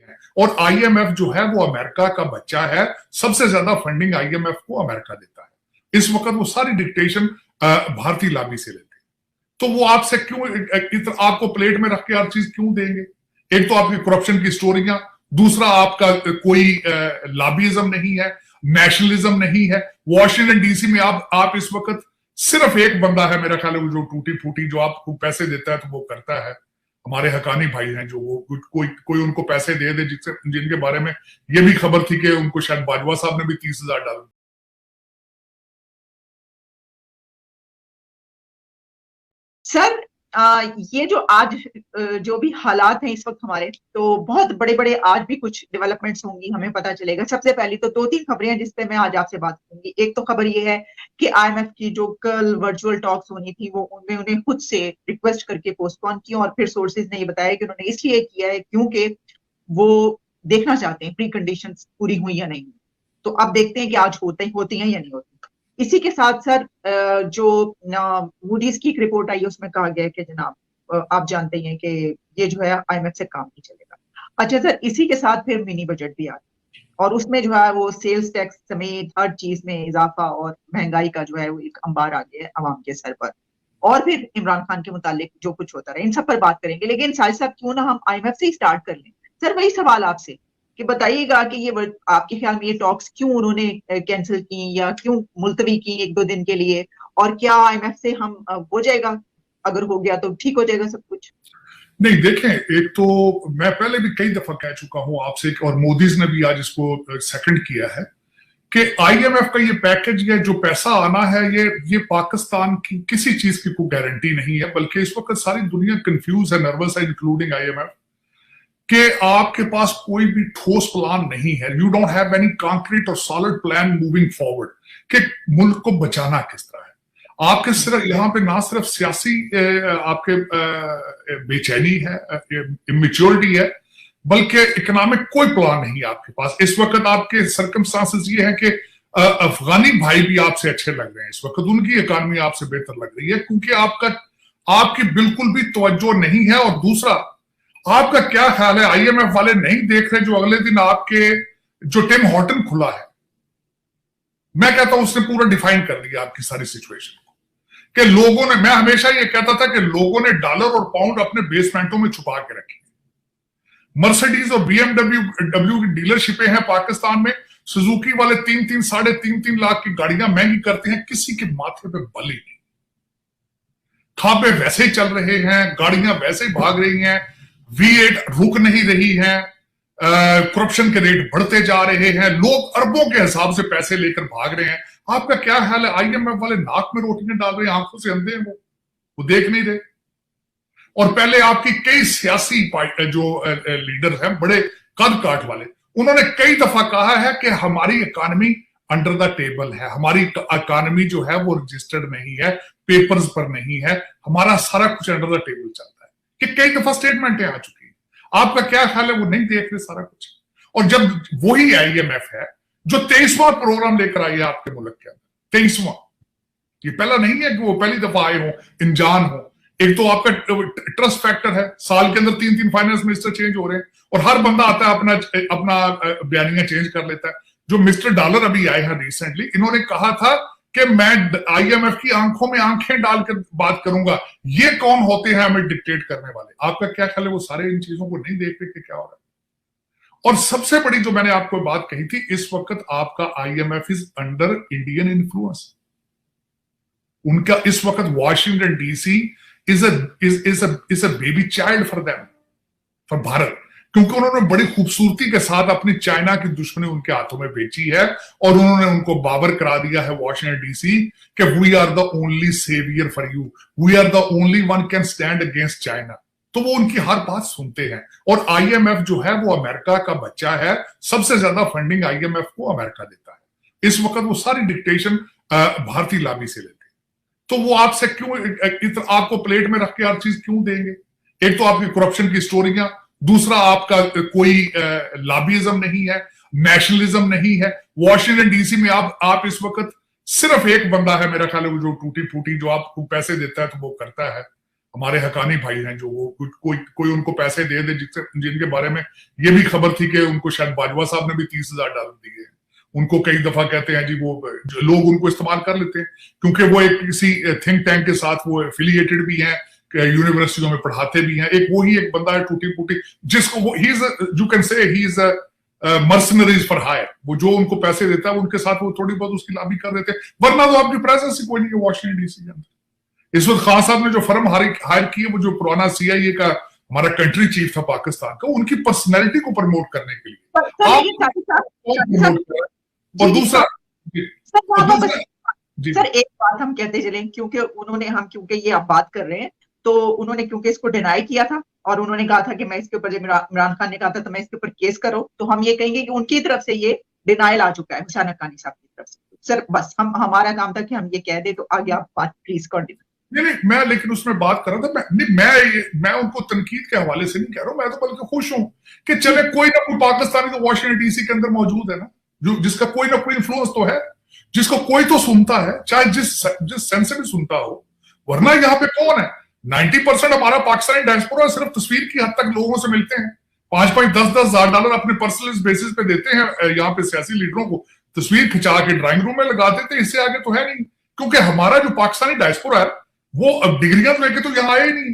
हैं। और आईएमएफ जो है वो अमेरिका का बच्चा है, सबसे ज्यादा फंडिंग आईएमएफ को अमेरिका देता है। इस वक्त वो सारी डिक्टेशन भारतीय लाबी से लेते हैं। तो वो आपसे क्यों आपको प्लेट में रख के हर चीज क्यों देंगे? एक तो आपकी करप्शन की स्टोरियां, दूसरा आपका कोई लाबीइज्म नहीं है, नेशनलिज्म नहीं है। वॉशिंगटन डीसी में आप इस वक्त सिर्फ एक बंदा है मेरा ख्याल है, जो टूटी फूटी जो आपको पैसे देता है तो वो करता है, हमारे हकानी भाई हैं जो वो कोई उनको पैसे दे दे, जिनके बारे में ये भी खबर थी कि उनको शायद बाजवा साहब ने भी 30,000 डाले। सर ये जो आज जो भी हालात हैं इस वक्त हमारे, तो बहुत बड़े बड़े आज भी कुछ डेवलपमेंट्स होंगी, हमें पता चलेगा। सबसे पहली तो 2-3 खबरें हैं जिस पे मैं आज आपसे बात करूंगी। एक तो खबर ये है कि आईएमएफ की जो कल वर्चुअल टॉक्स होनी थी वो उनमें उन्हें खुद से रिक्वेस्ट करके पोस्टपोन की, और फिर सोर्सेज ने ये बताया कि उन्होंने इसलिए किया है क्योंकि वो देखना चाहते हैं प्री कंडीशंस पूरी हुई या नहीं। तो अब देखते हैं कि आज होती हैं या नहीं होती। इसी के साथ सर जो मूडीज की एक रिपोर्ट आई है उसमें कहा गया है कि जनाब आप जानते हैं कि ये जो है आईएमएफ से काम नहीं चलेगा। अच्छा सर, इसी के साथ फिर मिनी बजट भी आ गया और उसमें जो है वो सेल्स टैक्स समेत हर चीज में इजाफा और महंगाई का जो है वो एक अंबार आ गया है अवाम के सर पर। और फिर इमरान खान के मुतालिक जो कुछ होता रहा, इन सब पर बात करेंगे। लेकिन साहिब साहब क्यों ना हम आईएमएफ से ही स्टार्ट कर लें। सर वही सवाल आपसे कि बताइएगा कि ये आपके ख्याल में ये टॉक्स क्यों उन्होंने कैंसिल की या क्यों मुलतवी की 1-2 दिन के लिए, और क्या आईएमएफ से हम हो जाएगा, अगर हो गया तो ठीक हो जाएगा सब कुछ? नहीं देखें, एक तो मैं पहले भी कई दफा कह चुका हूं आपसे, और मोदी ने भी आज इसको सेकंड किया है कि आईएमएफ का ये पैकेज या जो पैसा आना है ये पाकिस्तान की किसी चीज की कोई गारंटी नहीं है, बल्कि इस वक्त सारी दुनिया कंफ्यूज है, नर्वस है, इंक्लूडिंग आईएमएफ, कि आपके पास कोई भी ठोस प्लान नहीं है। You don't have any concrete और सॉलिड प्लान मूविंग फॉरवर्ड कि मुल्क को बचाना किस तरह है। आपके सिर्फ यहाँ पे ना सिर्फ सियासी आपके बेचैनी है, इमेच्योरिटी है, बल्कि इकोनॉमिक कोई प्लान नहीं है आपके पास। इस वक्त आपके सर्कमस्टांसेस ये है कि अफगानी भाई भी आपसे अच्छे लग रहे हैं इस वक्त, उनकी इकोनॉमी आपसे बेहतर लग रही है, क्योंकि आपकी बिल्कुल भी तवज्जो नहीं है। और दूसरा, आपका क्या ख्याल है, आईएमएफ वाले नहीं देख रहे जो अगले दिन आपके जो टिम हॉर्टन खुला है, मैं कहता हूं उसने पूरा डिफाइन कर दिया आपकी सारी सिचुएशन को, कि लोगों ने, मैं हमेशा ये कहता था कि लोगों ने डॉलर और पाउंड अपने बेसमेंटों में छुपा के रखे। मर्सिडीज और बीएमडब्ल्यू की डीलरशिपें हैं पाकिस्तान में, सुजुकी वाले 3-3 साढ़े 3-3 लाख की गाड़ियां महंगी करते हैं, किसी के माथे पे बल ही नहीं, खापे वैसे ही चल रहे हैं, गाड़ियां वैसे ही भाग रही हैं, V8 रुक नहीं रही है, करप्शन के रेट बढ़ते जा रहे हैं, लोग अरबों के हिसाब से पैसे लेकर भाग रहे हैं। आपका क्या ख्याल है, आईएमएफ वाले नाक में रोटियां डाल रहे हैं, आंखों से अंधे हैं, वो देख नहीं रहे। और पहले आपकी कई सियासी जो लीडर हैं, बड़े कद काट वाले, उन्होंने कई दफा कहा है कि हमारी इकोनॉमी अंडर द टेबल है, हमारी इकोनॉमी जो है वो रजिस्टर्ड नहीं है, पेपर्स पर नहीं है, हमारा सारा कुछ अंडर द टेबल चलता है। कि कई दफा स्टेटमेंटें आ चुकी हैं। आपका क्या ख्याल है, वो नहीं देख रहे सारा कुछ? और जब वही आईएमएफ है जो 23वां प्रोग्राम लेकर आई है आपके मुल्क के अंदर, 23वां, ये पहला नहीं है कि वो पहली दफा आए हो, अनजान हो। एक तो आपका ट्रस्ट फैक्टर है, साल के अंदर 3-3 फाइनेंस मिनिस्टर चेंज हो रहे हैं, और हर बंदा आता है अपना बयानिया चेंज कर लेता है। जो मिस्टर डॉलर अभी आए हैं रिसेंटली, इन्होंने कहा था कि मैं आईएमएफ की आंखों में आंखें डालकर बात करूंगा। ये कौन होते हैं हमें डिक्टेट करने वाले? आपका क्या ख्याल है, वो सारे इन चीजों को नहीं देख रहे कि क्या हो रहा है? और सबसे बड़ी जो मैंने आपको बात कही थी, इस वक्त आपका IMF is under Indian influence. उनका इस वक्त Washington DC is a baby child for them, for Bharat, क्योंकि उन्होंने बड़ी खूबसूरती के साथ अपनी चाइना की दुश्मनी उनके हाथों में बेची है, और उन्होंने उनको बावर करा दिया है वॉशिंगटन डीसी कि we are the only saviour for you, we are the only one can stand against China. तो वो उनकी हर बात सुनते हैं। और आईएमएफ जो है वो अमेरिका का बच्चा है, सबसे ज्यादा फंडिंग आईएमएफ को अमेरिका देता है। इस वक्त वो सारी डिक्टेशन भारतीय लाबी से लेते हैं। तो वो आपसे क्यों आपको प्लेट में रख के हर चीज क्यों देंगे? एक तो आपकी करप्शन की स्टोरियां, दूसरा आपका कोई लाबीइज्म नहीं है, नेशनलिज्म नहीं है। वॉशिंगटन डीसी में आप इस वक्त सिर्फ एक बंदा है मेरा ख्याल है, जो टूटी फूटी जो आपको पैसे देता है तो वो करता है, हमारे हकानी भाई हैं जो वो कोई उनको पैसे दे दे जिनके बारे में ये भी खबर थी कि उनको शायद बाजवा साहब ने भी $30,000 दिए हैं, उनको कई दफा कहते हैं जी वो लोग उनको इस्तेमाल कर लेते हैं क्योंकि वो एक किसी थिंक टैंक के साथ वो एफिलिएटेड भी हैं, यूनिवर्सिटियों में पढ़ाते भी हैं। एक बंदा है टूटी फूटी जिसको वो he is you can say he is mercenaries for hire, वो जो उनको पैसे देता है उनके साथ वो थोड़ी बहुत उसकी लाभी कर देते हैं, वरना तो आपकी प्रेजेंस ही कोई नहीं है वॉशिंगटन डीसी के अंदर। इस वक्त खान साहब ने जो फर्म हायर की है वो जो पुराना CIA का हमारा कंट्री चीफ था पाकिस्तान का, उनकी पर्सनैलिटी को प्रमोट करने के लिए। और दूसरा सर एक बात हम कहते चले, क्योंकि ये आप बात कर रहे हैं तो उन्होंने क्योंकि इसको डिनाई किया था और उन्होंने कहा था कि मैं इसके ऊपर, जब इमरान खान ने कहा था तो मैं इसके ऊपर केस करो, तो हम ये कहेंगे कि उनकी तरफ से ये डिनाइल आ चुका है हुसैन हक्कानी साहब की तरफ से। सर बस हमारा काम था कि हम ये कह दे, तो आगे आप बात प्लीज कंटिन्यू। नहीं, मैं लेकिन उसमें बात कर रहा था, मैं उनको तनकीद के हवाले से नहीं कह रहा हूं, मैं तो बल्कि खुश हूं कि चले कोई ना कोई पाकिस्तानी तो वॉशिंगटन डीसी के अंदर मौजूद है ना, जो जिसका कोई ना कोई इन्फ्लुएंस तो है, जिसको कोई तो सुनता है, चाहे जिस सेंस से भी सुनता हो। वरना यहाँ पे कौन है? 90% हमारा पाकिस्तानी डायस्पोरा सिर्फ तस्वीर की हद तक लोगों से मिलते हैं, 5-5, $10-10 हज़ार अपने पर्सनल बेसिस पे देते हैं यहाँ पे सियासी लीडरों को, तस्वीर खिंचा के ड्राइंग रूम में लगा देते हैं, इससे आगे तो है नहीं। क्योंकि हमारा जो पाकिस्तानी डायस्पोरा है वो अब डिग्रियां लेके तो यहाँ आए नहीं,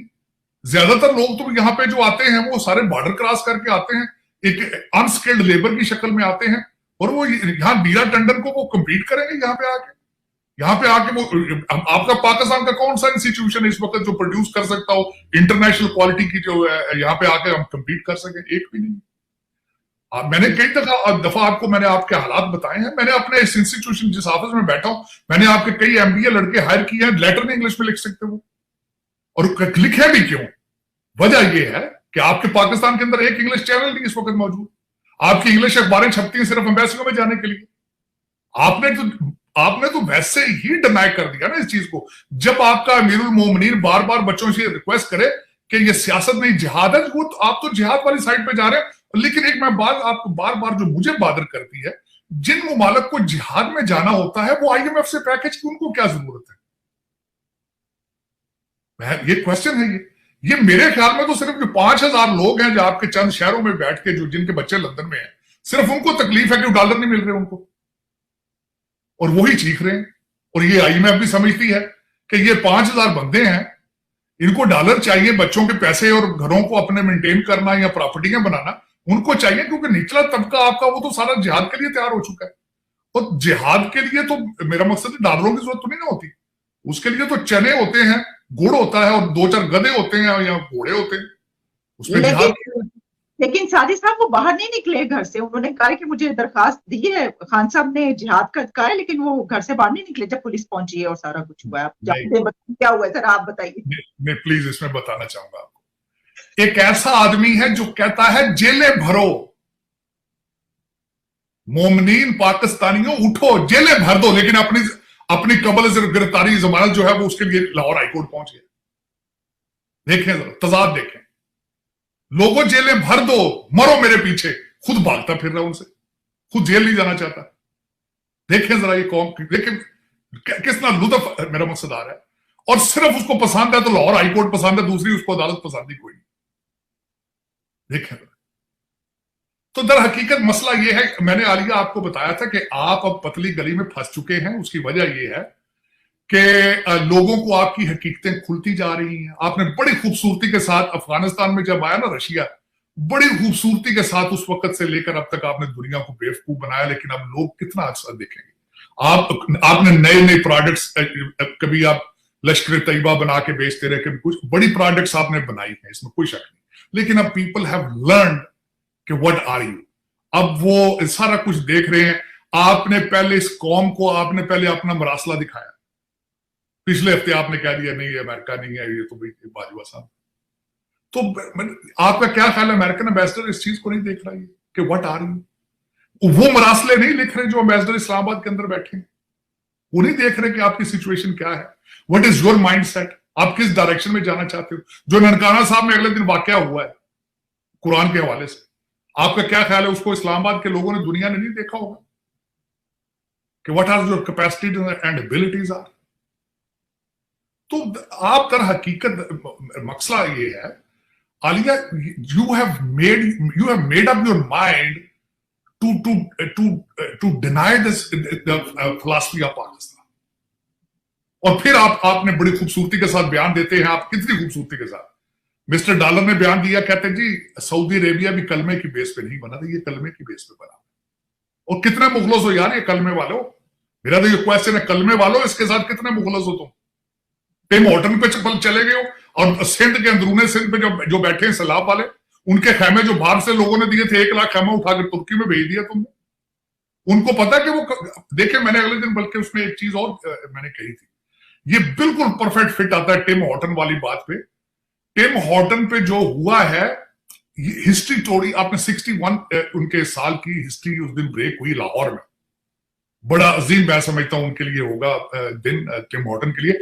ज्यादातर लोग तो यहाँ पे जो आते हैं वो सारे बॉर्डर क्रॉस करके आते हैं, एक अनस्किल्ड लेबर की शक्ल में आते हैं, और वो यहाँ बीरा टंडन को वो कम्पीट करेंगे यहाँ पे आके वो आपका पाकिस्तान का कौन सा इंस्टीट्यूशन है इस वक्त जो प्रोड्यूस कर सकता हो इंटरनेशनल क्वालिटी की, जो है यहाँ पे आके हम कम्पीट कर सके? एक भी नहीं। मैंने कई दफा आपको मैंने आपके हालात बताए हैं, मैंने अपने इस इंस्टीट्यूशन जिस ऑफिस में बैठा हूं, मैंने आपके कई MBA लड़के हायर किए हैं, लेटर नहीं इंग्लिश में लिख सकते वो, और लिखे भी क्यों? वजह यह है कि आपके पाकिस्तान के अंदर एक इंग्लिश चैनल नहीं इस वक्त मौजूद, आपकी इंग्लिश अखबारें छपती हैं सिर्फ एम्बेसियों में जाने के लिए। आपने तो वैसे ही डिनाई कर दिया ना इस चीज को, जब आपका अमीरुल मोमिनीन बार बार बच्चों से रिक्वेस्ट करे कि ये सियासत नहीं जिहाद है, वो आप तो जिहाद वाली साइड पे जा रहे हैं। लेकिन एक मैं बात आपको बार बार जो मुझे बादर करती है, जिन मुमालिक को जिहाद में जाना होता है वो IMF से पैकेज की उनको क्या जरूरत है? ये क्वेश्चन है। ये मेरे ख्याल में तो सिर्फ जो 5,000 लोग हैं जो आपके चंद शहरों में बैठ के जो जिनके बच्चे लंदन में हैं, सिर्फ उनको तकलीफ है कि डॉलर नहीं मिल रहे उनको, और वही चीख रहे हैं। और ये IMF भी समझती है कि ये 5,000 बंदे हैं, इनको डॉलर चाहिए बच्चों के पैसे और घरों को अपने मेंटेन करना या प्रॉपर्टियां बनाना उनको चाहिए, क्योंकि निचला तबका आपका वो तो सारा जिहाद के लिए तैयार हो चुका है। और जिहाद के लिए तो मेरा मकसद है डॉलरों की जरूरत तो नहीं होती, उसके लिए तो चने होते हैं, गुड़ होता है और 2-4 गधे होते हैं या घोड़े होते हैं, उसमें जिहाद। लेकिन सादी साहब वो बाहर नहीं निकले घर से, उन्होंने कहा कि मुझे दरखास्त दी है, खान साहब ने जिहाद का कहा है, लेकिन वो घर से बाहर नहीं निकले जब पुलिस पहुंची है और सारा कुछ हुआ है। क्या हुआ है सर, आप बताइए। मैं प्लीज इसमें बताना चाहूंगा आपको, एक ऐसा आदमी है जो कहता है जेलें भरो, मोमनीन पाकिस्तानियों उठो जेलें भर दो, लेकिन अपनी कबल से गिरफ्तारी जमानत जो है वो उसके लिए लाहौर हाईकोर्ट पहुंच गया। देखें जरा तजाद, देखें, लोगों जेलें भर दो, मरो मेरे पीछे, खुद भागता फिर रहा उनसे, खुद जेल नहीं जाना चाहता। देखें जरा ये कौम, देखें कितना लुत्फ मेरा मकसद आ रहा है। और सिर्फ उसको पसंद है तो लाहौर हाईकोर्ट पसंद है, दूसरी उसको अदालत पसंद ही कोई नहीं। देखें तो दर हकीकत मसला यह है, मैंने आलिया आपको बताया था कि आप अब पतली गली में फंस चुके हैं। उसकी वजह यह है कि लोगों को आपकी हकीकतें खुलती जा रही हैं। आपने बड़ी खूबसूरती के साथ अफगानिस्तान में जब आया ना रशिया, बड़ी खूबसूरती के साथ उस वक्त से लेकर अब तक आपने दुनिया को बेवकूफ बनाया, लेकिन अब लोग कितना अच्छा देखेंगे। आपने नए नए प्रोडक्ट्स, कभी आप लश्कर तैयबा बना के बेचते रहे, कभी कुछ बड़ी प्रोडक्ट्स आपने बनाई है, इसमें कोई शक नहीं। लेकिन अब पीपल हैव लर्न कि व्हाट आर यू, अब वो सारा कुछ देख रहे हैं। आपने पहले इस कौम को आपने पहले अपना मरासला दिखाया, पिछले हफ्ते आपने कह दिया नहीं ये अमेरिका नहीं है, ये तो भाई बाजवा साहब। तो आपका क्या ख्याल है, अमेरिकन एम्बेसडर इस चीज को नहीं देख रहा है कि व्हाट आर यू? वो मरासले नहीं लिख रहे जो अम्बेसडर इस्लामाबाद के अंदर बैठे हैं, वो नहीं देख रहे कि आपकी सिचुएशन क्या है, what is your mind set, आप किस डायरेक्शन में जाना चाहते हो। जो ननकाना साहब में अगले दिन वाकया हुआ है कुरान के हवाले से, आपका क्या ख्याल है, उसको इस्लामाबाद के लोगों ने, दुनिया ने नहीं देखा होगा कि what are your capacities and abilities are. तो आप कर हकीकत मसला ये है Alia, you have made up your mind to deny this philosophy of Pakistan, और फिर आपने बड़ी खूबसूरती के साथ बयान देते हैं, आप कितनी खूबसूरती के साथ। मिस्टर डॉलर ने बयान दिया, कहते हैं जी सऊदी अरेबिया भी कलमे की बेस पे नहीं बना था, ये कलमे की बेस पे बना। और कितने मुखलस हो यार ये कलमे वालों, मेरा तो ये क्वेश्चन है, कलमे वालों इसके साथ कितने मुखलस हो तुम? टिम हॉर्टन पे चप्पल चले गए हो, और सिंध के अंदरूने सिंध पे जो बैठे हैं सैलाब वाले, उनके खेमे जो बाहर से लोगों ने दिए थे, 1 लाख खेमा उठाकर तुर्की में भेज दिया तुमने। उनको पता कि वो देखे, मैंने अगले दिन बल्कि उसमें एक चीज और मैंने कही थी, ये बिल्कुल परफेक्ट फिट आता है टिम हॉर्टन वाली बात पे। टिम हॉर्टन पे जो हुआ है, हिस्ट्री तोड़ी आपने। 61 उनके साल की हिस्ट्री उस दिन ब्रेक हुई लाहौर में, बड़ा अजीम मैं समझता हूं उनके लिए होगा दिन, टिम हॉर्टन के लिए।